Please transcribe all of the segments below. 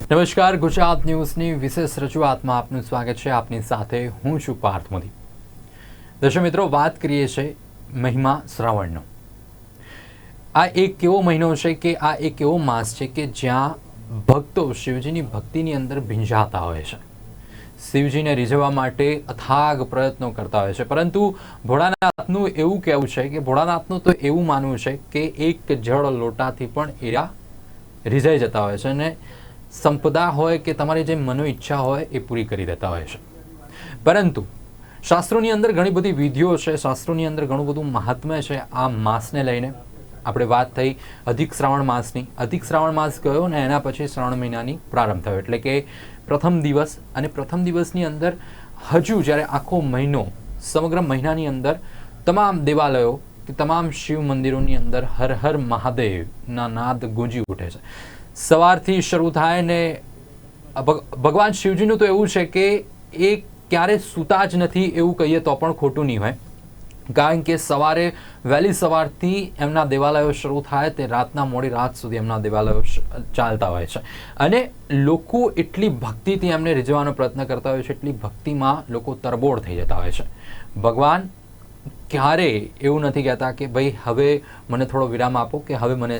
નમસ્કાર, ગુજરાત ન્યૂઝની વિશેષ રજૂઆતમાં આપનું સ્વાગત છે. આપની સાથે હું છું પાર્થ મોદી. દર્શક મિત્રો, વાત કરીએ છીએ મહિમા શ્રાવણનો. આ એક એવો મહિનો છે કે આ એક એવો માસ છે કે જ્યાં ભક્તો શિવજીની ભક્તિની અંદર ભીંજાતા હોય છે, શિવજીને રીઝવવા માટે અથાગ પ્રયત્નો કરતા હોય છે. પરંતુ ભોળાનાથનું એવું કહેવું છે કે ભોળાનાથનું તો એવું માનવું છે કે એક જળ લોટાથી પણ એરા રીઝાઈ જતા હોય છે અને સંપદા હોય કે તમારી જે મનો ઈચ્છા હોય એ પૂરી કરી દેતા હોય છે. પરંતુ શાસ્ત્રોની અંદર ઘણી બધી વિધિઓ છે, શાસ્ત્રોની અંદર ઘણું બધું મહાત્મ્ય છે આ માસને લઈને. આપણે વાત થઈ અધિક શ્રાવણ માસની. અધિક શ્રાવણ માસ ગયો ને એના પછી શ્રાવણ મહિનાની પ્રારંભ થયો, એટલે કે પ્રથમ દિવસ. અને પ્રથમ દિવસની અંદર હજુ જ્યારે આખો મહિનો, સમગ્ર મહિનાની અંદર તમામ દેવાલયો કે તમામ શિવ મંદિરોની અંદર હર હર મહાદેવના નાદ ગુંજી ઉઠે છે. સવારથી શરૂ થાય ને ભગવાન શિવજીનું તો એવું છે કે એ ક્યારે સૂતા જ નથી એવું કહીએ તો પણ ખોટું નહીં હોય. કારણ કે સવારે વહેલી સવારથી એમના દેવાલયો શરૂ થાય તે રાતના મોડી રાત સુધી એમના દેવાલયો ચાલતા હોય છે. અને લોકો એટલી ભક્તિથી એમને રીઝવવાનો પ્રયત્ન કરતા હોય છે, એટલી ભક્તિમાં લોકો તરબોળ થઈ જતા હોય છે. ભગવાન ક્યારેય એવું નથી કહેતા કે ભાઈ હવે મને થોડો વિરામ આપો કે હવે મને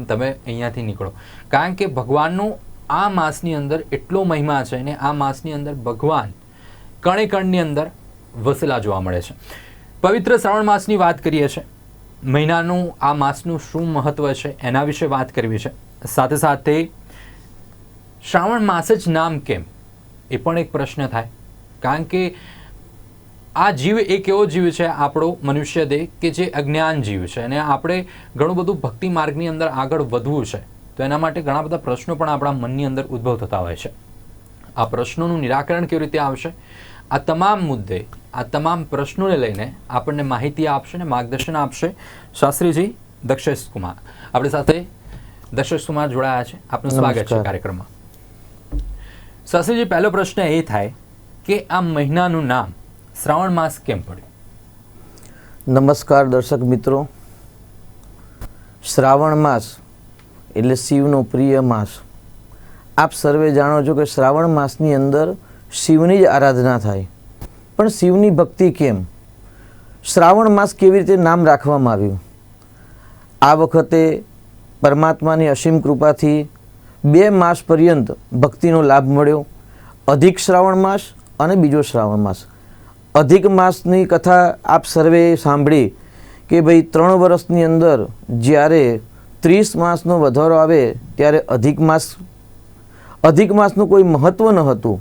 તમે અહીંયાથી નીકળો. કારણ કે ભગવાનનું આ માસની અંદર એટલો મહિમા છે ને આ માસની અંદર ભગવાન કણે કણની અંદર વસેલા જોવા મળે છે. પવિત્ર શ્રાવણ માસની વાત કરીએ છીએ. મહિનાનું આ માસનું શું મહત્વ છે એના વિશે વાત કરવી છે. સાથે સાથે શ્રાવણ માસ જ નામ કેમ એ પણ એક પ્રશ્ન થાય. કારણ કે આ જીવ એક એવો જીવ છે, આપણો મનુષ્ય દેહ, કે જે અજ્ઞાન જીવ છે અને આપણે ઘણું બધું ભક્તિ માર્ગની અંદર આગળ વધવું છે તો એના માટે ઘણા બધા પ્રશ્નો પણ આપણા મનની અંદર ઉદ્ભવ થતા હોય છે. આ પ્રશ્નોનું નિરાકરણ કેવી રીતે આવશે, આ તમામ મુદ્દે, આ તમામ પ્રશ્નોને લઈને આપણને માહિતી આપશે અને માર્ગદર્શન આપશે શાસ્ત્રીજી દક્ષેશ કુમાર. આપણી સાથે દક્ષેશ કુમાર જોડાયા છે. આપનું સ્વાગત છે કાર્યક્રમમાં. શાસ્ત્રીજી, પહેલો પ્રશ્ન એ થાય કે આ મહિનાનું નામ શ્રાવણ માસ કેમ પડ્યું? નમસ્કાર દર્શક મિત્રો. શ્રાવણ માસ એટલે શિવનો પ્રિય માસ. આપ સર્વે જાણો છો કે શ્રાવણ માસની અંદર શિવની જ આરાધના થાય. પણ શિવની ભક્તિ કેમ? શ્રાવણ માસ કેવી રીતે નામ રાખવામાં આવ્યું? આ વખતે પરમાત્માની અસીમ કૃપાથી 2 માસ પર્યંત ભક્તિનો લાભ મળ્યો. અધિક શ્રાવણ માસ અને બીજો શ્રાવણ માસ. અધિક માસની કથા આપ સર્વે સાંભળી કે ભાઈ 3 વર્ષની અંદર જ્યારે 30 માસનો વધારો આવે ત્યારે અધિક માસનું કોઈ મહત્ત્વ ન હતું.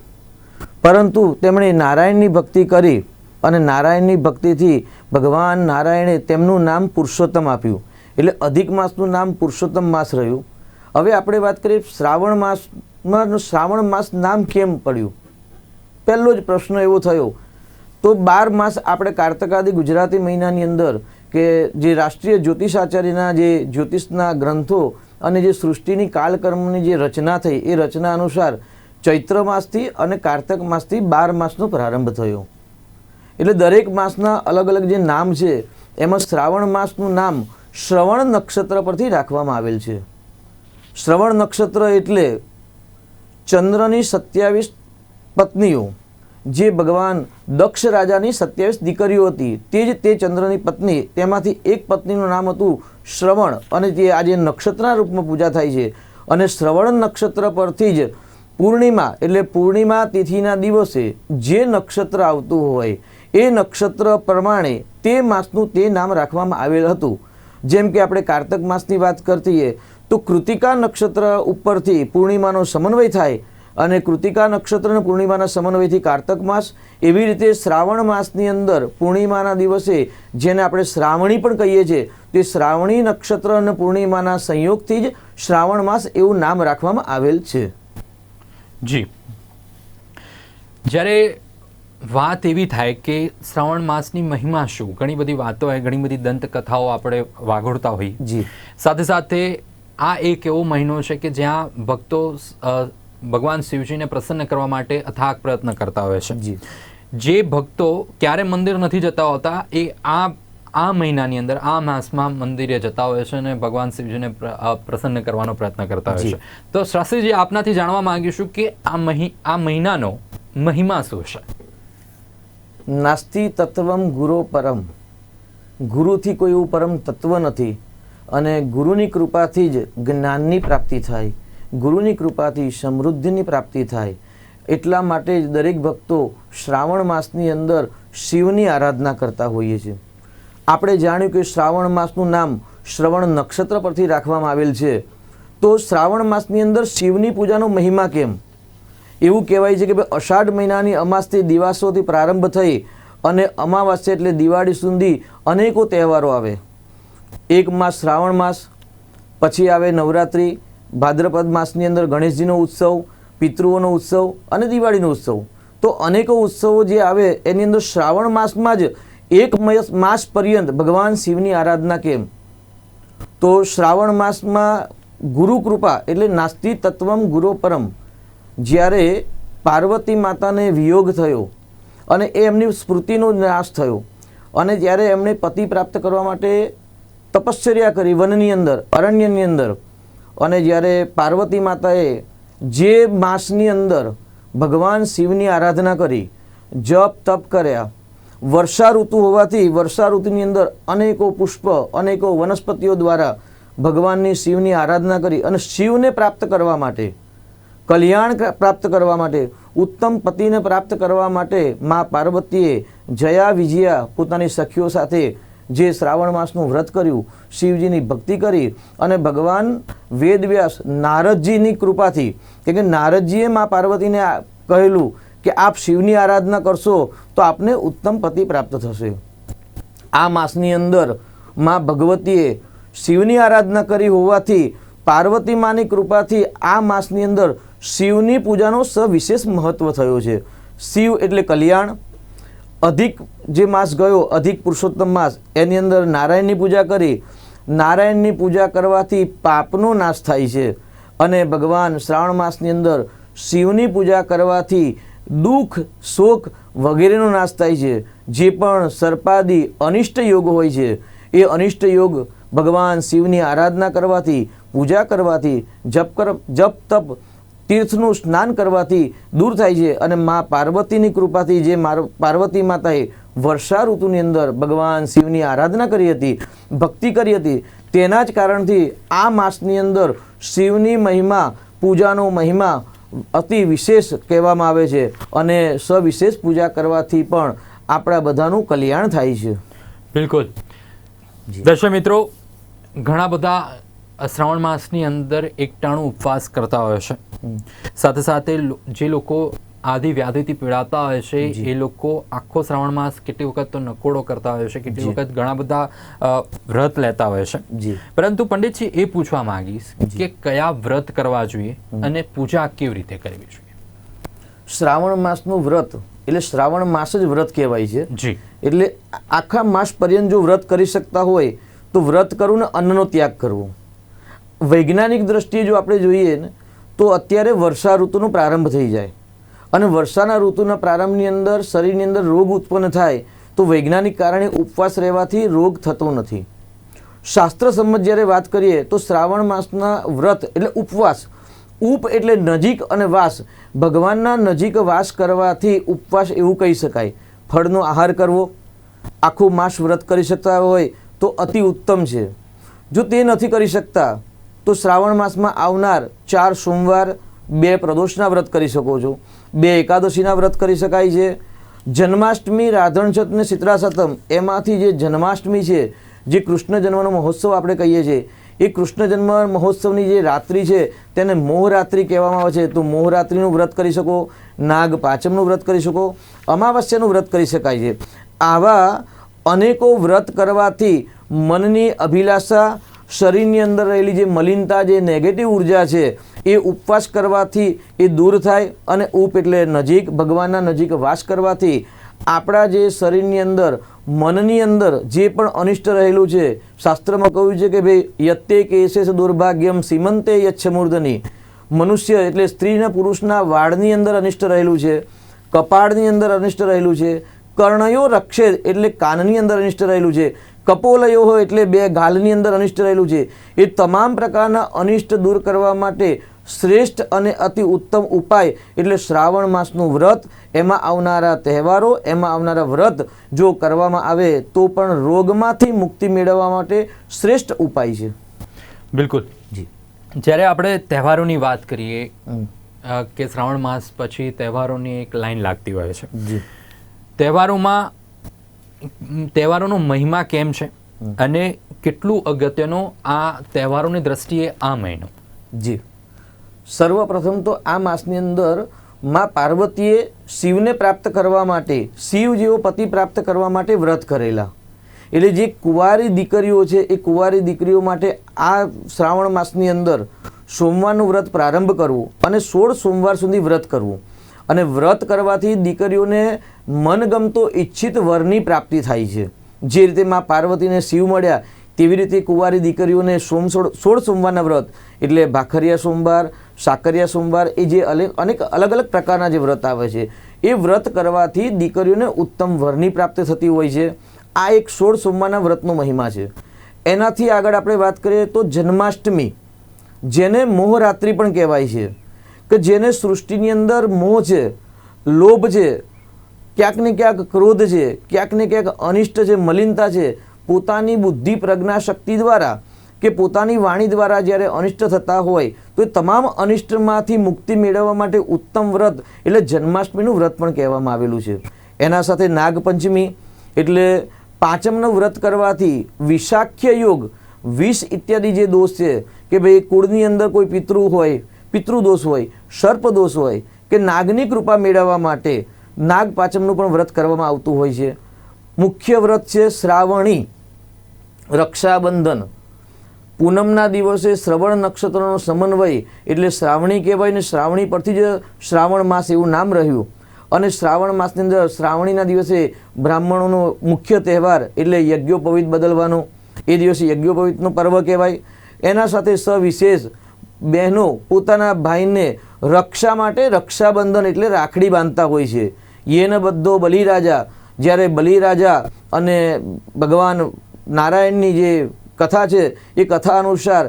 પરંતુ તેમણે નારાયણની ભક્તિ કરી અને નારાયણની ભક્તિથી ભગવાન નારાયણે તેમનું નામ પુરુષોત્તમ આપ્યું. એટલે અધિક માસનું નામ પુરુષોત્તમ માસ રહ્યું. હવે આપણે વાત કરીએ શ્રાવણ માસમાં શ્રાવણ માસ નામ કેમ પડ્યું? પહેલો જ પ્રશ્ન એવો થયો. તો 12 માસ આપણે કારતકાદી ગુજરાતી મહિનાની અંદર કે જે રાષ્ટ્રીય જ્યોતિષાચાર્યના જે જ્યોતિષના ગ્રંથો અને જે સૃષ્ટિની કાલકર્મની જે રચના થઈ એ રચના અનુસાર ચૈત્ર માસથી અને કારતક માસથી 12 માસનો પ્રારંભ થયો. એટલે દરેક માસના અલગ અલગ જે નામ છે એમાં શ્રાવણ માસનું નામ શ્રવણ નક્ષત્ર પરથી રાખવામાં આવેલ છે. શ્રવણ નક્ષત્ર એટલે ચંદ્રની 27 પત્નીઓ, જે ભગવાન દક્ષ રાજાની 27 દીકરીઓ હતી તે ચંદ્રની પત્ની, તેમાંથી એક પત્નીનું નામ હતું શ્રવણ અને તે આજે નક્ષત્રના રૂપમાં પૂજા થાય છે. અને શ્રવણ નક્ષત્ર પરથી જ પૂર્ણિમા એટલે પૂર્ણિમા તિથિના દિવસે જે નક્ષત્ર આવતું હોય એ નક્ષત્ર પ્રમાણે તે માસનું તે નામ રાખવામાં આવેલ હતું. જેમ કે આપણે કારતક માસની વાત કરતીએ તો કૃતિકા નક્ષત્ર ઉપરથી પૂર્ણિમાનો સમન્વય થાય અને કૃતિકા નક્ષત્ર અને પૂર્ણિમાના સમન્વયથી કારતક માસ. એવી રીતે શ્રાવણ માસની અંદર પૂર્ણિમાના દિવસે જેને આપણે શ્રાવણી પણ કહીએ છીએ તે શ્રાવણી નક્ષત્ર અને પૂર્ણિમાના સંયોગથી જ શ્રાવણ માસ એવું નામ રાખવામાં આવેલ છે. જી, જ્યારે વાત એવી થાય કે શ્રાવણ માસની મહિમા શું, ઘણી બધી વાતો હોય, ઘણી બધી દંતકથાઓ આપણે વાગોળતા હોઈએ. જી, સાથે સાથે આ એક એવો મહિનો છે કે જ્યાં ભક્તો ભગવાન શિવજીને પ્રસન્ન કરવા માટે અથાગ પ્રયત્ન કરતા હોય છે. જે ભક્તો ક્યારે મંદિર નથી જતા હોતા એ આ મહિનાની અંદર આ માસમાં મંદિરે જતા હોય છે અને ભગવાન શિવજીને પ્રસન્ન કરવાનો પ્રયત્ન કરતા હોય છે. તો શાસ્ત્રીજી, આપનાથી જાણવા માંગીશું કે આ મહિનાનો મહિમા શું છે? નાસ્તિ તત્વમ ગુરો પરમ. ગુરુથી કોઈ એવું પરમ તત્વ નથી અને ગુરુની કૃપાથી જ જ્ઞાનની પ્રાપ્તિ થાય, ગુરુની કૃપાથી સમૃદ્ધિની પ્રાપ્તિ થાય. એટલા માટે જ દરેક ભક્તો શ્રાવણ માસની અંદર શિવની આરાધના કરતા હોઈએ છીએ. આપણે જાણ્યું કે શ્રાવણ માસનું નામ શ્રવણ નક્ષત્ર પરથી રાખવામાં આવેલ છે. તો શ્રાવણ માસની અંદર શિવની પૂજાનો મહિમા કેમ? એવું કહેવાય છે કે ભાઈ અષાઢ મહિનાની અમાસથી દિવાસોથી પ્રારંભ થઈ અને અમાવાસ્યા એટલે દિવાળી સુધી અનેકો તહેવારો આવે. એક માસ શ્રાવણ માસ, પછી આવે નવરાત્રિ, ભાદ્રપદ માસની અંદર ગણેશજીનો ઉત્સવ, પિતૃઓનો ઉત્સવ અને દિવાળીનો ઉત્સવ. તો અનેકો ઉત્સવો જે આવે એની અંદર શ્રાવણ માસમાં જ એક માસ પર્યંત ભગવાન શિવની આરાધના કેમ? તો શ્રાવણ માસમાં ગુરુ કૃપા એટલે નાસ્તિ તત્વમ ગુરો પરમ. જ્યારે પાર્વતી માતાને વિયોગ થયો અને એમની સ્મૃતિનો નાશ થયો અને જ્યારે એમણે પતિ પ્રાપ્ત કરવા માટે તપશ્ચર્યા કરી વનની અંદર, અરણ્યની અંદર, અને જ્યારે પાર્વતી માતાએ જે માસની અંદર ભગવાન શિવની આરાધના કરી, જપ તપ કર્યા, વર્ષા ઋતુ હોવાથી વર્ષા ઋતુની અંદર અનેકો પુષ્પ, અનેકો વનસ્પતિઓ દ્વારા ભગવાનની શિવની આરાધના કરી અને શિવને પ્રાપ્ત કરવા માટે, કલ્યાણ પ્રાપ્ત કરવા માટે, ઉત્તમ પતિને પ્રાપ્ત કરવા માટે મા પાર્વતીએ જયા વિજયા પોતાની સખીઓ સાથે જે શ્રાવણ માસનું વ્રત કર્યું, શિવજીની ભક્તિ કરી અને ભગવાન વેદવ્યાસ નારદજીની કૃપાથી, કે નારદજીએ મા પાર્વતીને કહેલું કે આપ શિવની આરાધના કરશો તો આપને ઉત્તમ પતિ પ્રાપ્ત થશે. આ માસની અંદર મા ભગવતીએ શિવની આરાધના કરી હોવાથી પાર્વતી માની કૃપાથી આ માસની અંદર શિવની પૂજાનો સવિશેષ મહત્વ થયો છે. શિવ એટલે કલ્યાણ. અધિક જે માસ ગયો, અધિક પુરુષોત્તમ માસ, એની અંદર નારાયણની પૂજા કરી. નારાયણની પૂજા કરવાથી પાપનો નાશ થાય છે અને ભગવાન શ્રાવણ માસની અંદર શિવની પૂજા કરવાથી દુઃખ, શોક વગેરેનો નાશ થાય છે. જે પણ સર્પાદી અનિષ્ટ યોગ હોય છે એ અનિષ્ટ યોગ ભગવાન શિવની આરાધના કરવાથી, પૂજા કરવાથી, જપ તપ તીર્થનું સ્નાન કરવાથી દૂર થાય છે. અને મા પાર્વતીની કૃપાથી જે પાર્વતી માતાએ વર્ષા ઋતુની અંદર ભગવાન શિવની આરાધના કરી હતી, ભક્તિ કરી હતી, તેના જ કારણથી આ માસની અંદર શિવની મહિમા, પૂજાનો મહિમા અતિ વિશેષ કહેવામાં આવે છે અને સવિશેષ પૂજા કરવાથી પણ આપણા બધાનું કલ્યાણ થાય છે. બિલકુલ. દર્શક મિત્રો, ઘણા બધા શ્રાવણ માસની અંદર એકટાણું ઉપવાસ કરતા હોય છે. સાથે સાથે જે લોકો આદિ વ્યાધિથી પીડાતા હોય છે એ લોકો આખો શ્રાવણ માસ કેટલી વખત તો નકોડો કરતા હોય છે, કેટલી વખત ઘણા બધા વ્રત લેતા હોય છે. પરંતુ પંડિતજી, એ પૂછવા માંગીશ કે કયા વ્રત કરવા જોઈએ અને પૂજા કેવી રીતે કરવી જોઈએ? શ્રાવણ માસનું વ્રત એટલે શ્રાવણ માસ જ વ્રત કહેવાય છે. જી. એટલે આખા માસ પર્યંત જો વ્રત કરી શકતા હોય તો વ્રત કરવું ને અન્નનો ત્યાગ કરવો. વૈજ્ઞાનિક દ્રષ્ટિએ જો આપણે જોઈએ ને તો અત્યારે વર્ષા ઋતુનો પ્રારંભ થઈ જાય અને વર્ષાના ઋતુના પ્રારંભની અંદર શરીરની અંદર રોગ ઉત્પન્ન થાય તો વૈજ્ઞાનિક કારણે ઉપવાસ રહેવાથી રોગ થતો નથી. શાસ્ત્ર સંમત જ્યારે વાત કરીએ તો શ્રાવણ માસના વ્રત એટલે ઉપવાસ. ઉપ એટલે નજીક અને વાસ, ભગવાનના નજીક વાસ કરવાથી ઉપવાસ એવું કહી શકાય. ફળનો આહાર કરવો, આખું માસ વ્રત કરી શકતા હોય તો અતિ ઉત્તમ છે. જો તે નથી કરી શકતા તો શ્રાવણ માસમાં આવનાર 4 સોમવાર, 2 પ્રદોષના વ્રત કરી શકો છો, 2 એકાદશીના વ્રત કરી શકાય છે. જન્માષ્ટમી, રાધણછઠ ને શીતળા સાતમ, એમાંથી જે જન્માષ્ટમી છે, જે કૃષ્ણ જન્મનો મહોત્સવ આપણે કહીએ છીએ, એ કૃષ્ણ જન્મ મહોત્સવની જે રાત્રિ છે તેને મોહરાત્રિ કહેવામાં આવે છે. તો મોહરાત્રિનું વ્રત કરી શકો, નાગ પાંચમનું વ્રત કરી શકો, અમાવસ્યાનું વ્રત કરી શકાય છે. આવા અનેકો વ્રત કરવાથી મનની અભિલાષા, શરીરની અંદર રહેલી જે મલિનતા, જે નેગેટિવ ઉર્જા છે એ ઉપવાસ કરવાથી એ દૂર થાય અને ઉપ એટલે નજીક, ભગવાનના નજીક વાસ કરવાથી આપણા જે શરીરની અંદર, મનની અંદર જે પણ અનિષ્ટ રહેલું છે, શાસ્ત્રમાં કહ્યું છે કે ભાઈ યત્તે કેશેષ દુર્ભાગ્યમ સીમંતે યચ્છમૂર્ધની, મનુષ્ય એટલે સ્ત્રીના પુરુષના વાળની અંદર અનિષ્ટ રહેલું છે, કપાળની અંદર અનિષ્ટ રહેલું છે, કર્ણયો રક્ષેદ એટલે કાનની અંદર અનિષ્ટ રહેલું છે, કપોલયો હોય એટલે બે ગાલની અંદર અનિષ્ટ રહેલું છે. એ તમામ પ્રકારના અનિષ્ટ દૂર કરવા માટે શ્રેષ્ઠ અને અતિ ઉત્તમ ઉપાય એટલે શ્રાવણ માસનું વ્રત, એમાં આવનારા તહેવારો, એમાં આવનારા વ્રત જો કરવામાં આવે તો પણ રોગમાંથી મુક્તિ મેળવવા માટે શ્રેષ્ઠ ઉપાય છે. બિલકુલ જી. જ્યારે આપણે તહેવારોની વાત કરીએ કે શ્રાવણ માસ પછી તહેવારોની એક લાઈન લાગતી હોય છે. જી. તહેવારોનો મહિમા કેમ છે અને કેટલું અગત્યનો આ તહેવારોની દ્રષ્ટિએ આ મહિનો? જી. સર્વપ્રથમ તો આ માસની અંદર માં પાર્વતીએ શિવને પ્રાપ્ત કરવા માટે, શિવ જેવો પતિ પ્રાપ્ત કરવા માટે વ્રત કરેલા. એટલે જે કુંવારી દીકરીઓ છે એ કુંવારી દીકરીઓ માટે આ શ્રાવણ માસની અંદર સોમવારનું વ્રત પ્રારંભ કરવું અને 16 સોમવાર સુધી વ્રત કરવું. અને વ્રત કરવાથી દીકરીઓને મનગમતો ઈચ્છિત વરની પ્રાપ્તિ થાય છે. જે રીતે માં પાર્વતીને શિવ મળ્યા તેવી રીતે કુંવારી દીકરીઓને 16 સોમવારના વ્રત એટલે ભાખરિયા સોમવાર, સાકરિયા સોમવાર, એ જે અનેક અલગ અલગ પ્રકારના જે વ્રત આવે છે એ વ્રત કરવાથી દીકરીઓને ઉત્તમ વરની પ્રાપ્તિ થતી હોય છે. આ એક 16 સોમવારના વ્રતનો મહિમા છે. એનાથી આગળ આપણે વાત કરીએ તો જન્માષ્ટમી, જેને મોહરાત્રિ પણ કહેવાય છે, કે જેને સૃષ્ટિની અંદર મોહ છે, લોભ છે, ક્યાંક ને ક્યાંક ક્રોધ છે, ક્યાંક ને ક્યાંક અનિષ્ટ છે, મલિનતા છે, પોતાની બુદ્ધિ પ્રજ્ઞા શક્તિ દ્વારા કે પોતાની વાણી દ્વારા જ્યારે અનિષ્ટ થતા હોય તો એ તમામ અનિષ્ટમાંથી મુક્તિ મેળવવા માટે ઉત્તમ વ્રત એટલે જન્માષ્ટમીનું વ્રત પણ કહેવામાં આવેલું છે. એના સાથે નાગપંચમી એટલે પાંચમનું વ્રત કરવાથી વિષાખ્ય યોગ, વિષ ઇત્યાદિ જે દોષ છે કે ભાઈ કુળની અંદર કોઈ પિતૃદોષ હોય, સર્પ દોષ હોય કે નાગની કૃપા મેળવવા માટે નાગ પાંચમનું પણ વ્રત કરવામાં આવતું હોય છે. મુખ્ય વ્રત છે શ્રાવણી રક્ષાબંધન. પૂનમના દિવસે શ્રવણ નક્ષત્રનો સમન્વય એટલે શ્રાવણી કહેવાય ને શ્રાવણી પરથી જ શ્રાવણ માસ એવું નામ રહ્યું. અને શ્રાવણ માસની અંદર શ્રાવણીના દિવસે બ્રાહ્મણોનો મુખ્ય તહેવાર એટલે યજ્ઞોપવિત બદલવાનો, એ દિવસે યજ્ઞોપવિતનો પર્વ કહેવાય. એના સાથે સવિશેષ બહેનો પોતાના ભાઈને રક્ષા માટે રક્ષાબંધન એટલે રાખડી બાંધતા હોય છે. યેન બધો બલિરાજા, જ્યારે બલિરાજા અને ભગવાન નારાયણની જે કથા છે એ કથા અનુસાર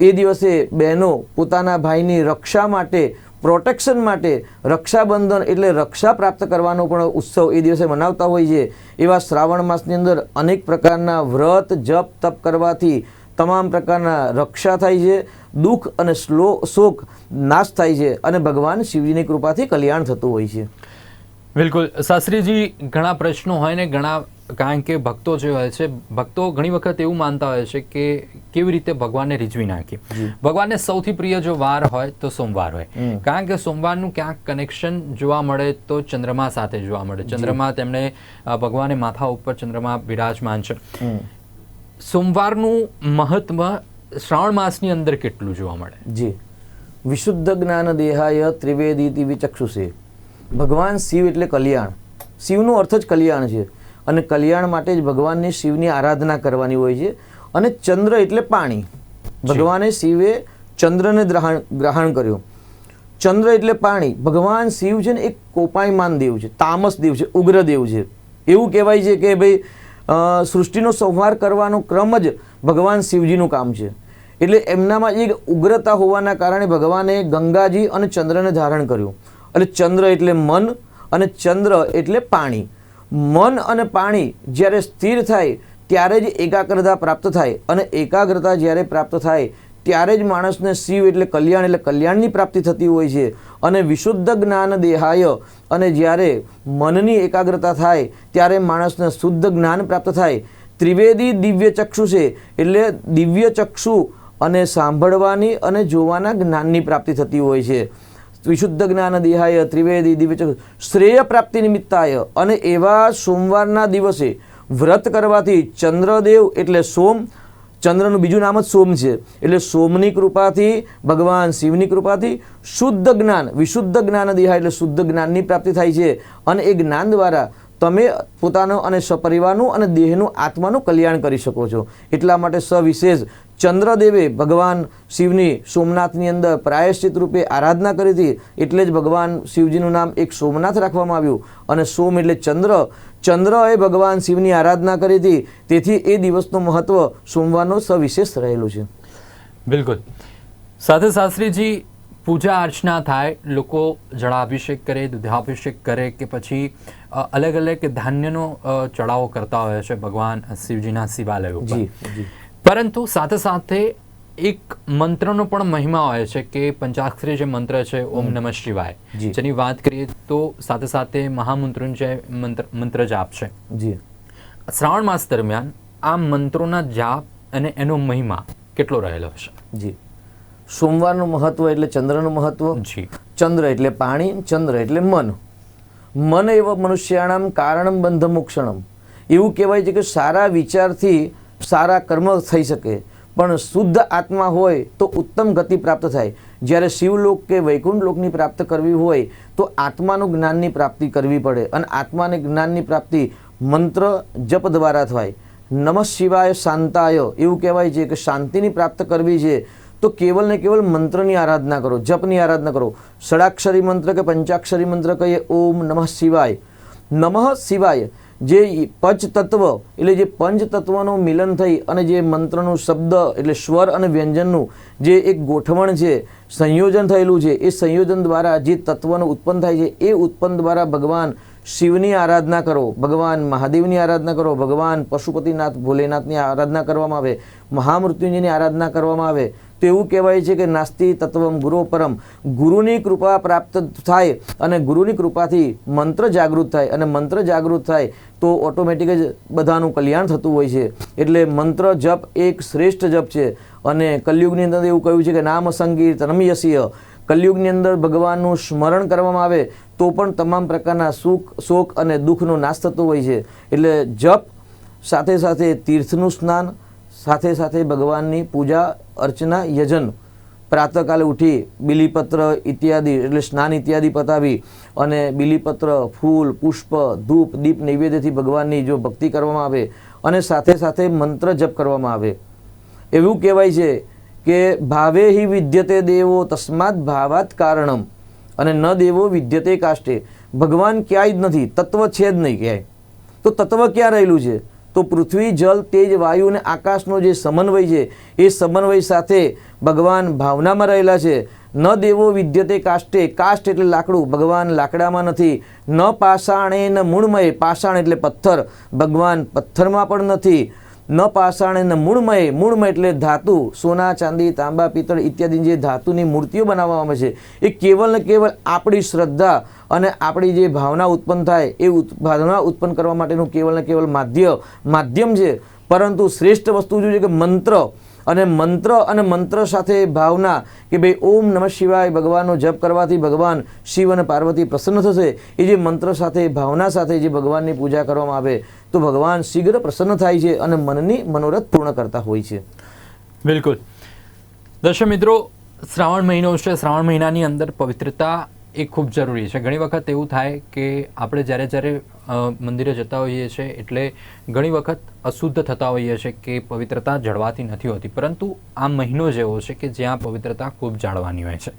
એ દિવસે બહેનો પોતાના ભાઈની રક્ષા માટે, પ્રોટેક્શન માટે રક્ષાબંધન એટલે રક્ષા પ્રાપ્ત કરવાનો પણ ઉત્સવ એ દિવસે મનાવતા હોય છે. એવા શ્રાવણ માસની અંદર અનેક પ્રકારના વ્રત જપ તપ કરવાથી તમામ પ્રકારના રક્ષા થાય છે, દુઃખ અને શોક નાશ થાય છે અને ભગવાન શિવજીની કૃપાથી કલ્યાણ થતું હોય છે. બિલકુલ શાસ્ત્રીજી, ઘણા પ્રશ્નો હોય ને ઘણા, કારણ કે ભક્તો જે હોય છે, ભક્તો ઘણી વખત એવું માનતા હોય છે કે કેવી રીતે ભગવાનને રીઝવી નાખીએ. ભગવાનને સૌથી પ્રિય જો વાર હોય તો સોમવાર હોય, કારણ કે સોમવારનું ક્યાંક કનેક્શન જોવા મળે તો ચંદ્રમા સાથે જોવા મળે. ચંદ્રમા તેમણે ભગવાને માથા ઉપર ચંદ્રમા બિરાજમાન છે. સોમવારનું મહત્વ શ્રાવણ માસની અંદર કેટલું જોવા મળે? જી. વિશુદ્ધ જ્ઞાન દેહાય ત્રિવેદીતિ વિચક્ષુષે. ભગવાન શિવ એટલે કલ્યાણ. શિવનો અર્થ જ કલ્યાણ છે અને કલ્યાણ માટે જ ભગવાનની શિવની આરાધના કરવાની હોય છે. અને ચંદ્ર એટલે પાણી. ભગવાને શિવે ચંદ્રને ગ્રહણ કર્યો. ચંદ્ર એટલે પાણી. ભગવાન શિવ છે ને એક કોપાયમાન દેવ છે, તામસ દેવ છે, ઉગ્ર દેવ છે. એવું કહેવાય છે કે ભાઈ સૃષ્ટિનો સંહાર કરવાનો ક્રમ જ ભગવાન શિવજીનું કામ છે. એટલે એમનામાં એક ઉગ્રતા હોવાના કારણે ભગવાને ગંગાજી અને ચંદ્રને ધારણ કર્યું. એટલે ચંદ્ર એટલે મન અને ચંદ્ર એટલે પાણી. મન અને પાણી જ્યારે સ્થિર થાય ત્યારે જ એકાગ્રતા પ્રાપ્ત થાય અને એકાગ્રતા જ્યારે પ્રાપ્ત થાય ત્યારે જ માણસને શિવ એટલે કલ્યાણની પ્રાપ્તિ થતી હોય છે. અને વિશુદ્ધ જ્ઞાન દેહાય, અને જ્યારે મનની એકાગ્રતા થાય ત્યારે માણસને શુદ્ધ જ્ઞાન પ્રાપ્ત થાય. ત્રિવેદી દિવ્ય ચક્ષુ છે એટલે દિવ્ય ચક્ષુ અને સાંભળવાની અને જોવાના જ્ઞાનની પ્રાપ્તિ થતી હોય છે. વિશુદ્ધ જ્ઞાન દેહાય ત્રિવેદી દિવ્ય શ્રેય પ્રાપ્તિ નિમિત્તાય. અને એવા સોમવારના દિવસે વ્રત કરવાથી ચંદ્રદેવ એટલે સોમ, ચંદ્રનું બીજું નામ જ સોમ છે, એટલે સોમની કૃપાથી, ભગવાન શિવની કૃપાથી શુદ્ધ જ્ઞાન, વિશુદ્ધ જ્ઞાન દેહાય એટલે શુદ્ધ જ્ઞાનની પ્રાપ્તિ થાય છે. અને એ જ્ઞાન દ્વારા તમે પોતાનો અને સપરિવારનું અને દેહનું આત્માનું કલ્યાણ કરી શકો છો. એટલા માટે સવિશેષ ચંદ્રદેવે ભગવાન શિવની સોમનાથની અંદર પ્રાયશ્ચિત રૂપે આરાધના કરી હતી, એટલે જ ભગવાન શિવજીનું નામ એક સોમનાથ રાખવામાં આવ્યું. અને સોમ એટલે ચંદ્ર, ચંદ્રએ ભગવાન શિવની આરાધના કરી હતી, તેથી એ દિવસનું મહત્વ સોમવારનો સવિશેષ રહેલું છે. બિલકુલ. સાથે શાસ્ત્રીજી પૂજા અર્ચના થાય, લોકો જળાભિષેક કરે, દૂધાભિષેક કરે કે પછી અલગ અલગ ધાન્યનો ચડાવો કરતા હોય છે ભગવાન શિવજીના શિવાલયો પર. પરંતુ સાથે સાથે એક મંત્રનો પણ મહિમા હોય છે કે પંચાક્ષરી જે મંત્ર છે ઓમ નમઃ શિવાય, જેની વાત કરીએ તો સાથે સાથે મહામૃત્યુંજય મંત્ર જાપ છે. શ્રાવણ માસ દરમિયાન આ મંત્રોના જાપ અને એનો મહિમા કેટલો રહેલો છે? જી, સોમવારનું મહત્વ એટલે ચંદ્રનું મહત્વ. જી, ચંદ્ર એટલે પાણી, ચંદ્ર એટલે મન. મન એવ મનુષ્યાણામ કારણમ બંધ મોક્ષણમ. એવું કહેવાય છે કે સારા વિચારથી સારા કર્મ થઈ શકે, પણ શુદ્ધ આત્મા હોય તો ઉત્તમ ગતિ પ્રાપ્ત થાય. જ્યારે શિવલોક કે વૈકુંઠ લોકની પ્રાપ્ત કરવી હોય તો આત્માનું જ્ઞાનની પ્રાપ્તિ કરવી પડે, અને આત્માને જ્ઞાનની પ્રાપ્તિ મંત્ર જપ દ્વારા થાય. નમઃ શિવાય શાંતાય એવું કહેવાય છે કે શાંતિની પ્રાપ્ત કરવી છે તો કેવલ ને કેવલ મંત્રની આરાધના કરો, જપની આરાધના કરો. ષડાક્ષરી મંત્ર કે પંચાક્ષરી મંત્ર કહીએ ઓમ નમઃ શિવાય. નમઃ શિવાય જે પંચ તત્વ એટલે જે પંચ તત્વનું મિલન થઈ અને જે મંત્રનું શબ્દ એટલે સ્વર અને વ્યંજનનું જે એક ગોઠવણ છે, સંયોજન થયેલું છે, એ સંયોજન દ્વારા જે તત્વનું ઉત્પન્ન થાય છે, એ ઉત્પન્ન દ્વારા ભગવાન શિવની આરાધના કરો, ભગવાન મહાદેવની આરાધના કરો, ભગવાન પશુપતિનાથ ભોલેનાથની આરાધના કરવામાં આવે, મહામૃત્યુંજયની આરાધના કરવામાં આવે. તો એવું કહેવાય છે કે નાસ્તિ તત્વમ ગુરો પરમ. ગુરુની કૃપા પ્રાપ્ત થાય અને ગુરુની કૃપાથી મંત્ર જાગૃત થાય, અને મંત્ર જાગૃત થાય તો ઓટોમેટિક જ બધાનું કલ્યાણ થતું હોય છે. એટલે મંત્ર જપ એક શ્રેષ્ઠ જપ છે. અને કલયુગની અંદર એવું કહ્યું છે કે નામ સંકીર્તનમ યસ્ય. કલયુગની અંદર ભગવાનનું સ્મરણ કરવામાં આવે તો પણ તમામ પ્રકારના સુખ, શોક અને દુઃખનો નાશ થતો હોય છે. એટલે જપ સાથે સાથે તીર્થનું સ્નાન, સાથે સાથે ભગવાનની પૂજા અર્ચના યજન, પ્રાતઃકાલે ઉઠી બિલીપત્ર ઇત્યાદિ એટલે સ્નાન ઇત્યાદિ પતાવી અને બિલીપત્ર, ફૂલ, પુષ્પ, ધૂપ, દીપ નૈવેદ્યથી ભગવાનની જો ભક્તિ કરવામાં આવે અને સાથે સાથે મંત્ર જપ કરવામાં આવે. એવું કહેવાય છે કે ભાવે હિ વિદ્યતે દેવો તસ્માત ભાવાત કારણમ, અને ન દેવો વિદ્યતે કાષ્ટે. ભગવાન ક્યાંય જ નથી, તત્વ છે જ નહીં ક્યાંય. તો તત્વ ક્યાં રહેલું છે? તો પૃથ્વી, જલ, તેજ, વાયુ અને આકાશનો જે સમન્વય છે, એ સમન્વય સાથે ભગવાન ભાવનામાં રહેલા છે. ન દેવો વિદ્યતે કાષ્ટે. કાષ્ટ એટલે લાકડું, ભગવાન લાકડામાં નથી. ન પાષાણે ન મૂળમય. પાષાણ એટલે પથ્થર, ભગવાન પથ્થરમાં પણ નથી. ન પાષાણે ન મૂળમય. મૂળમય એટલે ધાતુ, સોના, ચાંદી, તાંબા, પિત્તળ ઇત્યાદિ જે ધાતુની મૂર્તિઓ બનાવવામાં આવે છે, એ કેવલ ને કેવલ આપણી શ્રદ્ધા અને આપણી જે ભાવના ઉત્પન્ન થાય એ ભાવના ઉત્પન્ન કરવા માટેનું કેવલ ને કેવલ માધ્યમ છે. પરંતુ શ્રેષ્ઠ વસ્તુ શું છે કે મંત્ર, અને મંત્ર સાથે ભાવના કે ભાઈ ઓમ નમઃ શિવાય ભગવાનનો જપ કરવાથી ભગવાન શિવ અને પાર્વતી પ્રસન્ન થશે. એ જે મંત્ર સાથે ભાવના સાથે જે ભગવાનની પૂજા કરવામાં આવે તો ભગવાન શીઘ્ર પ્રસન્ન થાય છે અને મનની મનોરથ પૂર્ણ કરતા હોય છે. બિલકુલ. દર્શક મિત્રો, શ્રાવણ મહિનો છે. શ્રાવણ મહિનાની અંદર પવિત્રતા એ ખૂબ જરૂરી છે. ઘણી વખત એવું થાય કે આપણે જ્યારે મંદિરે જતા હોઈએ છીએ એટલે ઘણી વખત અશુદ્ધ થતા હોઈએ છીએ કે પવિત્રતા જળવાતી નથી હોતી, પરંતુ આ મહિનો જ એવો છે કે જ્યાં પવિત્રતા ખૂબ જાળવાની હોય છે.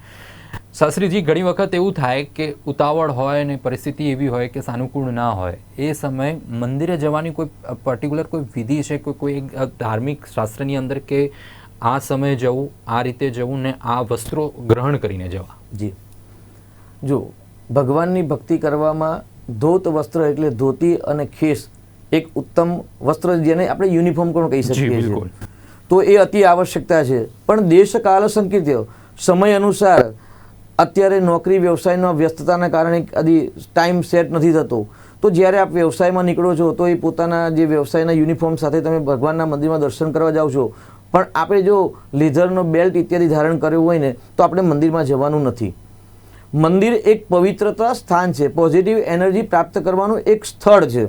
શાસ્ત્રીજી, ઘણી વખત એવું થાય કે ઉતાવળ હોય અને પરિસ્થિતિ એવી હોય કે સાનુકૂળ ના હોય, એ સમયે મંદિરે જવાની કોઈ પર્ટિક્યુલર કોઈ વિધિ છે, કોઈ એક ધાર્મિક શાસ્ત્રની અંદર કે આ સમયે જવું, આ રીતે જવું ને આ વસ્ત્રો ગ્રહણ કરીને જવા? જી, જો ભગવાનની ભક્તિ કરવામાં ધોત વસ્ત્ર એટલે ધોતી અને ખેસ એક ઉત્તમ વસ્ત્ર, જેને આપણે યુનિફોર્મ પણ કહી શકીએ છીએ, તો એ અતિ આવશ્યકતા છે. પણ દેશ કાળ સંકિર્ત્ય, સમય અનુસાર અત્યારે નોકરી વ્યવસાયના વ્યસ્તતાના કારણે કદી ટાઈમ સેટ નથી થતો. તો જ્યારે આપ વ્યવસાયમાં નીકળો છો તો એ પોતાના જે વ્યવસાયના યુનિફોર્મ સાથે તમે ભગવાનના મંદિરમાં દર્શન કરવા જાઓ છો, પણ આપણે જો લેધરનો બેલ્ટ ઇત્યાદિ ધારણ કર્યો હોય ને તો આપણે મંદિરમાં જવાનું નથી. મંદિર એક પવિત્રતા સ્થાન છે, પોઝિટિવ એનર્જી પ્રાપ્ત કરવાનું એક સ્થળ છે.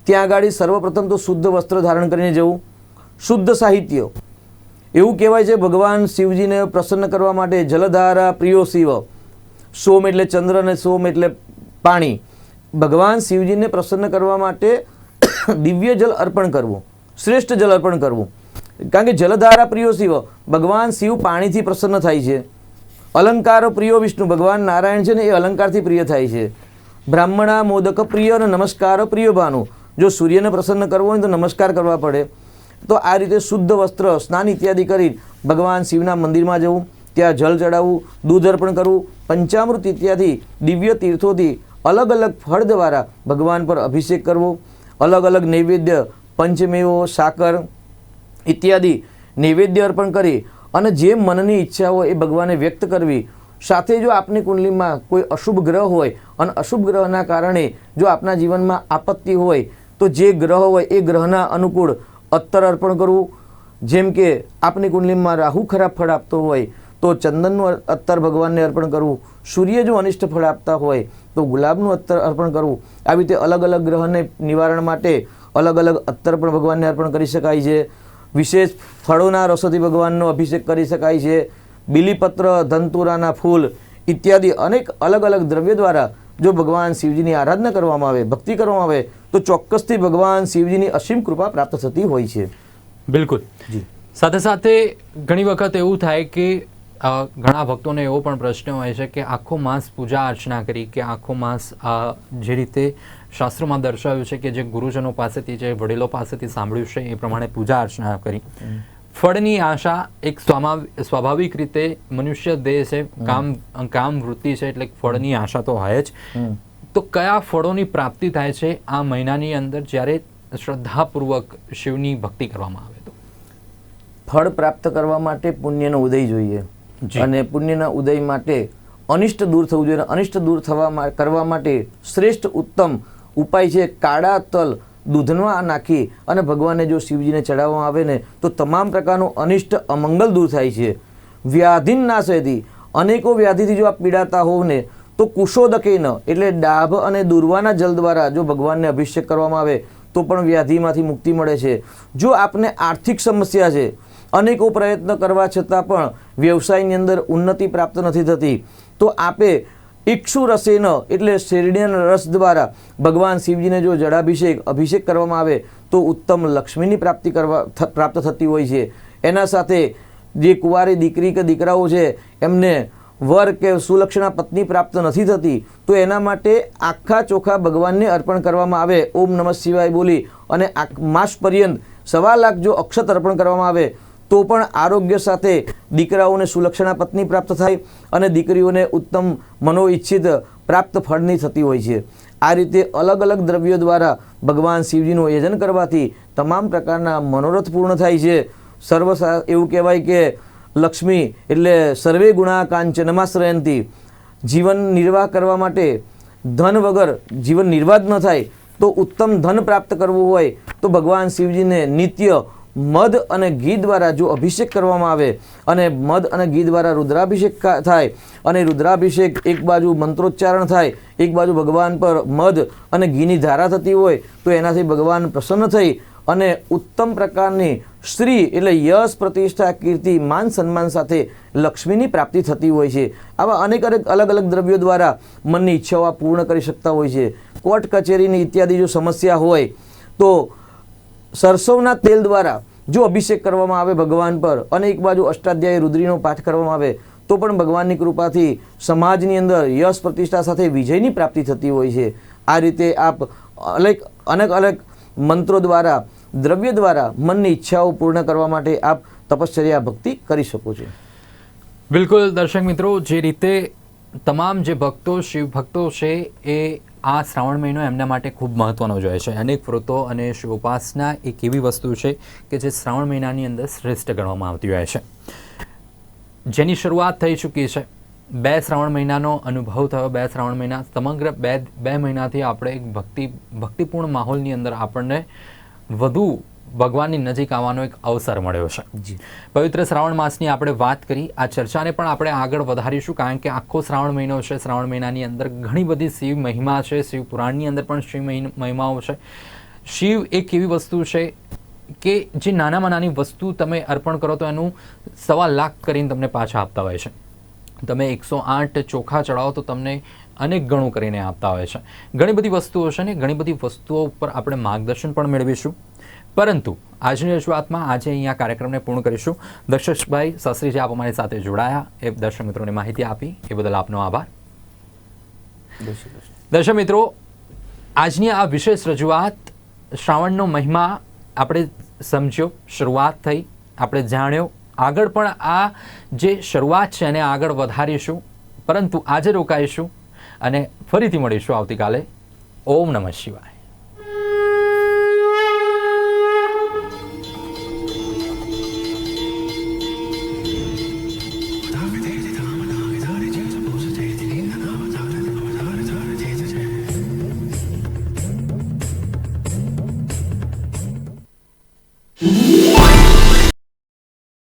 ત્યાં આગળ સર્વપ્રથમ તો શુદ્ધ વસ્ત્ર ધારણ કરીને જવું, શુદ્ધ સાહિત્ય. એવું કહેવાય છે ભગવાન શિવજીને પ્રસન્ન કરવા માટે જલધારા પ્રિયો શિવ. સોમ એટલે ચંદ્ર અને સોમ એટલે પાણી. ભગવાન શિવજીને પ્રસન્ન કરવા માટે દિવ્ય જલ અર્પણ કરવું, શ્રેષ્ઠ જલ અર્પણ કરવું. કારણ કે જલધારા પ્રિયો શિવ, ભગવાન શિવ પાણીથી પ્રસન્ન થાય છે. અલંકારો પ્રિયો વિષ્ણુ, ભગવાન નારાયણ છે ને એ અલંકારથી પ્રિય થાય છે. બ્રાહ્મણા મોદક પ્રિય અને નમસ્કારો પ્રિય ભાનુ, જો સૂર્યને પ્રસન્ન કરવો હોય તો નમસ્કાર કરવા પડે. તો આ રીતે શુદ્ધ વસ્ત્ર, સ્નાન ઇત્યાદિ કરી ભગવાન શિવના મંદિરમાં જવું, ત્યાં જળ ચડાવવું, દૂધ અર્પણ કરવું, પંચામૃત ઇત્યાદિ દિવ્ય તીર્થોથી અલગ અલગ ફળ દ્વારા ભગવાન પર અભિષેક કરવો, અલગ અલગ નૈવેદ્ય, પંચમેવો, સાકર ઇત્યાદિ નૈવેદ્ય અર્પણ કરી અને જે મનની ઈચ્છા હોય એ ભગવાને વ્યક્ત કરવી. સાથે જો આપની કુંડલીમાં કોઈ અશુભ ગ્રહ હોય અને અશુભ ગ્રહના કારણે જો આપના જીવનમાં આપત્તિ હોય તો જે ગ્રહ હોય એ ગ્રહના અનુકૂળ અત્તર અર્પણ કરવું. જેમ કે આપની કુંડલીમાં રાહુ ખરાબ ફળ આપતો હોય તો ચંદનનું અત્તર ભગવાનને અર્પણ કરવું. સૂર્ય જો અનિષ્ટ ફળ આપતા હોય તો ગુલાબનું અત્તર અર્પણ કરવું. આવી રીતે અલગ અલગ ગ્રહને નિવારણ માટે અલગ અલગ અત્તર પણ ભગવાનને અર્પણ કરી શકાય છે. વિશેષ ફળોના રસોથી ભગવાનનો અભિષેક કરી શકાય છે. બીલીપત્ર, ધનતુરાના ફૂલ ઇત્યાદિ અનેક અલગ અલગ દ્રવ્ય દ્વારા જો ભગવાન શિવજીની આરાધના કરવામાં આવે, ભક્તિ કરવામાં આવે તો ચોક્કસથી ભગવાન શિવજીની અસીમ કૃપા પ્રાપ્ત થતી હોય છે. બિલકુલ. જી. સાથે સાથે ઘણી વખત એવું થાય કે ઘણા ભક્તોને એવો પણ પ્રશ્ન હોય છે કે આખો માસ પૂજા અર્ચના કરી કે આખો માસ જે રીતે શાસ્ત્રોમાં દર્શાવ્યું છે કે જે ગુરુજનો પાસેથી, જે વડીલો પાસેથી સાંભળ્યું છે એ પ્રમાણે પૂજા અર્ચના કરી, ફળની આશા એક સ્વાભાવિક રીતે મનુષ્ય દેહ છે, કામ વૃત્તિ છે એટલે ફળની આશા તો હોય જ. તો કયા ફળોની પ્રાપ્તિ થાય છે આ મહિનાની અંદર જ્યારે શ્રદ્ધાપૂર્વક શિવની ભક્તિ કરવામાં આવે? તો ફળ પ્રાપ્ત કરવા માટે પુણ્યનો ઉદય જોઈએ અને પુણ્યના ઉદય માટે અનિષ્ટ દૂર થવું જોઈએ. અનિષ્ટ દૂર કરવા માટે શ્રેષ્ઠ ઉત્તમ ઉપાય છે કાળા તલ દૂધમાં નાખી અને ભગવાનને જો શિવજીને ચડાવવામાં આવે ને તો તમામ પ્રકારનું અનિષ્ટ અમંગલ દૂર થાય છે. વ્યાધિન નાશયથી, અનેકો વ્યાધિથી જો આપ પીડાતા હોવ ને તો કુશોદકેન એટલે ડાભ અને દુર્વાના જલ દ્વારા જો ભગવાનને અભિષેક કરવામાં આવે તો પણ વ્યાધિમાંથી મુક્તિ મળે છે. જો આપને આર્થિક સમસ્યા છે, અનેકો પ્રયત્ન કરવા છતાં પણ વ્યવસાયની અંદર ઉન્નતિ પ્રાપ્ત નથી થતી, તો આપે ઇક્ષુ રસેન એટલે શેરડીના રસ દ્વારા ભગવાન શિવજીને જો અભિષેક કરવામાં આવે તો ઉત્તમ લક્ષ્મીની પ્રાપ્ત થતી હોય છે. એના સાથે જે કુંવારી દીકરી કે દીકરાઓ છે એમને વર કે સુલક્ષણા પત્ની પ્રાપ્ત નથી થતી તો એના માટે આખા ચોખા ભગવાનને અર્પણ કરવામાં આવે, ઓમ નમઃ શિવાય બોલી અને માસ પર્યંત 1.25 લાખ જો અક્ષત અર્પણ કરવામાં આવે તો પણ આરોગ્ય સાથે દીકરાઓને સુલક્ષણા પત્ની પ્રાપ્ત થાય અને દીકરીઓને ઉત્તમ મનોઈચ્છિત પ્રાપ્ત ફળની થતી હોય છે. આ રીતે અલગ અલગ દ્રવ્યો દ્વારા ભગવાન શિવજીનું આયોજન કરવાથી તમામ પ્રકારના મનોરથ પૂર્ણ થાય છે. એવું કહેવાય કે લક્ષ્મી એટલે સર્વે ગુણા કાંચનમાશ્રયંતી, જીવન નિર્વાહ કરવા માટે ધન વગર જીવન નિર્વાહ ન થાય તો ઉત્તમ ધન પ્રાપ્ત કરવું હોય તો ભગવાન શિવજીને નિત્ય મધ અને ઘી દ્વારા જો અભિષેક કરવામાં આવે અને મધ અને ઘી દ્વારા રુદ્રાભિષેક થાય અને રુદ્રાભિષેક એક બાજુ મંત્રોચ્ચારણ થાય, એક બાજુ ભગવાન પર મધ અને ઘીની ધારા થતી હોય તો એનાથી ભગવાન પ્રસન્ન થઈ અને ઉત્તમ પ્રકારની શ્રી એટલે યશ, પ્રતિષ્ઠા, કીર્તિ, માન સન્માન સાથે લક્ષ્મીની પ્રાપ્તિ થતી હોય છે. આવા અનેક અલગ અલગ દ્રવ્યો દ્વારા મનની ઈચ્છાઓ પૂર્ણ કરી શકતા હોય છે. કોર્ટ કચેરીની ઇત્યાદિ જો સમસ્યા હોય તો સરસવના તેલ દ્વારા જો અભિષેક કરવામાં આવે ભગવાન પર અને એક બાજુ અષ્ટાધ્યાયી રુદ્રીનો પાઠ કરવામાં આવે તો પણ ભગવાનની કૃપાથી સમાજની અંદર યશ, પ્રતિષ્ઠા સાથે વિજયની પ્રાપ્તિ થતી હોય છે. આ રીતે આપ અનેક અનેક મંત્રો દ્વારા, દ્રવ્ય દ્વારા મનની ઈચ્છાઓ પૂર્ણ કરવા માટે આપ તપશ્ચર્યા ભક્તિ કરી શકો છો. બિલકુલ દર્શક મિત્રો, જે રીતે તમામ જે ભક્તો, શિવ ભક્તો છે એ આ શ્રાવણ મહિનો એમના માટે ખૂબ મહત્ત્વનો જ હોય છે. અનેક વ્રતો અને શિવોપાસના એક એવી વસ્તુ છે કે જે શ્રાવણ મહિનાની અંદર શ્રેષ્ઠ ગણવામાં આવતી હોય છે, જેની શરૂઆત થઈ ચૂકી છે. 2 શ્રાવણ મહિનાનો અનુભવ થયો. 2 શ્રાવણ મહિના સમગ્ર બે મહિનાથી આપણે એક ભક્તિપૂર્ણ માહોલની અંદર આપણને વધુ ભગવાનની નજીક આવવાનો એક અવસર મળ્યો છે. પવિત્ર શ્રાવણ માસની આપણે વાત કરી, આ ચર્ચાને પણ આપણે આગળ વધારીશું કારણ કે આખો શ્રાવણ મહિનો છે. શ્રાવણ મહિનાની અંદર ઘણી બધી શિવ મહિમા છે, શિવ પુરાણની અંદર પણ શિવ મહિમાઓ છે. શિવ એક એવી વસ્તુ છે કે જે નાનામાં નાની વસ્તુ તમે અર્પણ કરો તો એનું 1.25 લાખ કરીને તમને પાછા આપતા હોય છે. તમે 108 ચોખા ચડાવો તો તમને અનેક ગણું કરીને આપતા હોય છે. ઘણી બધી વસ્તુઓ છે ને, ઘણી બધી વસ્તુઓ ઉપર આપણે માર્ગદર્શન પણ મેળવીશું. પરંતુ આજની રજૂઆતમાં આજે અહીંયા કાર્યક્રમને પૂર્ણ કરીશું. દર્શકભાઈ શાસ્ત્રી જે આપ અમારી સાથે જોડાયા એ દર્શક મિત્રોને માહિતી આપી એ બદલ આપનો આભાર. દર્શક મિત્રો, આજની આ વિશેષ રજૂઆત શ્રાવણનો મહિમા આપણે સમજ્યો, શરૂઆત થઈ, આપણે જાણ્યો. આગળ પણ આ જે શરૂઆત છે એને આગળ વધારીશું, પરંતુ આજે રોકાઈશું અને ફરીથી મળીશું આવતીકાલે. ઓમ નમઃ શિવાય.